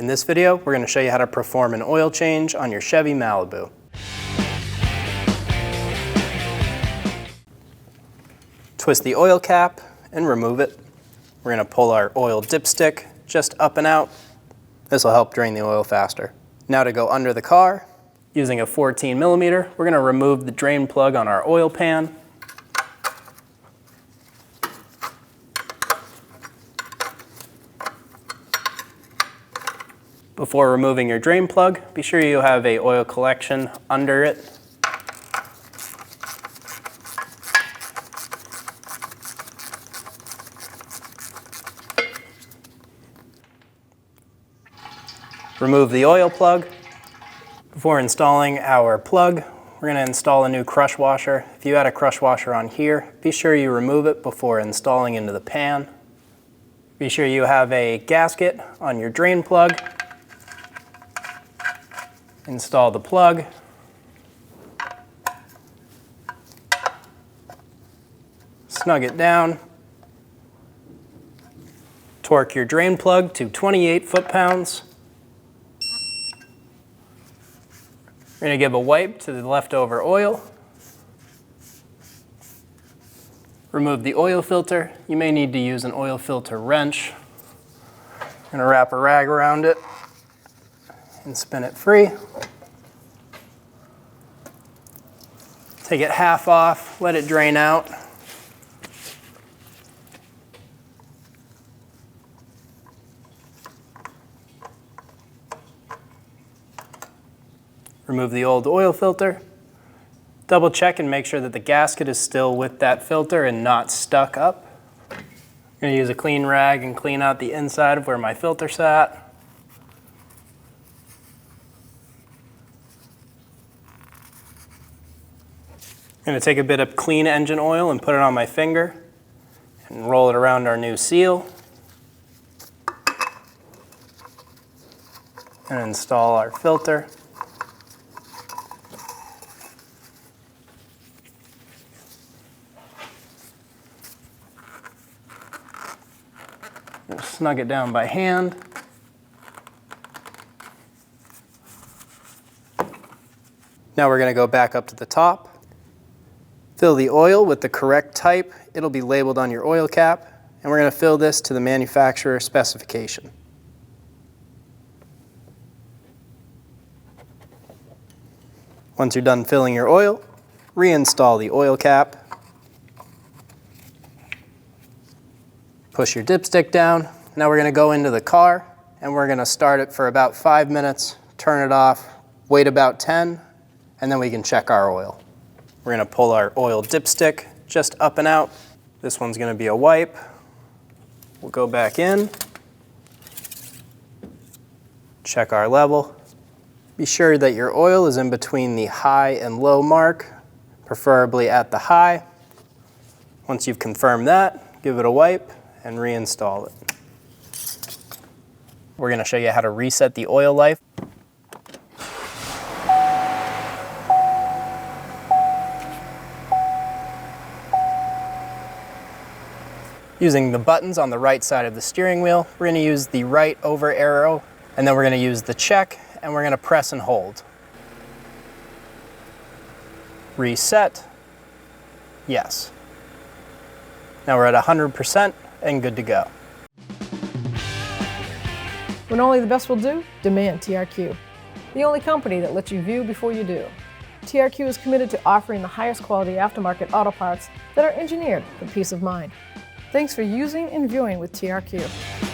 In this video, we're going to show you how to perform an oil change on your Chevy Malibu. Twist the oil cap and remove it. We're going to pull our oil dipstick just up and out. This will help drain the oil faster. Now to go under the car, using a 14mm, we're going to remove the drain plug on our oil pan. Before removing your drain plug, be sure you have an oil collection under it. Remove the oil plug. Before installing our plug, we're going to install a new crush washer. If you had a crush washer on here, be sure you remove it before installing into the pan. Be sure you have a gasket on your drain plug. Install the plug. Snug it down. Torque your drain plug to 28 foot-pounds. We're going to give a wipe to the leftover oil. Remove the oil filter. You may need to use an oil filter wrench. I'm going to wrap a rag around it and spin it free. Take it half off, let it drain out. Remove the old oil filter. Double check and make sure that the gasket is still with that filter and not stuck up. I'm going to use a clean rag and clean out the inside of where my filter sat. I'm going to take a bit of clean engine oil and put it on my finger and roll it around our new seal and install our filter. We'll snug it down by hand. Now we're going to go back up to the top. Fill the oil with the correct type. It'll be labeled on your oil cap, and we're going to fill this to the manufacturer specification. Once you're done filling your oil, reinstall the oil cap. Push your dipstick down. Now we're going to go into the car, and we're going to start it for about 5 minutes, turn it off, wait about 10, and then we can check our oil. We're going to pull our oil dipstick just up and out. This one's going to be a wipe. We'll go back in, check our level. Be sure that your oil is in between the high and low mark, preferably at the high. Once you've confirmed that, give it a wipe and reinstall it. We're going to show you how to reset the oil life. Using the buttons on the right side of the steering wheel, we're going to use the right over arrow, and then we're going to use the check, and we're going to press and hold. Reset. Yes. Now we're at 100% and good to go. When only the best will do, demand TRQ. The only company that lets you view before you do. TRQ is committed to offering the highest quality aftermarket auto parts that are engineered for peace of mind. Thanks for using and viewing with TRQ.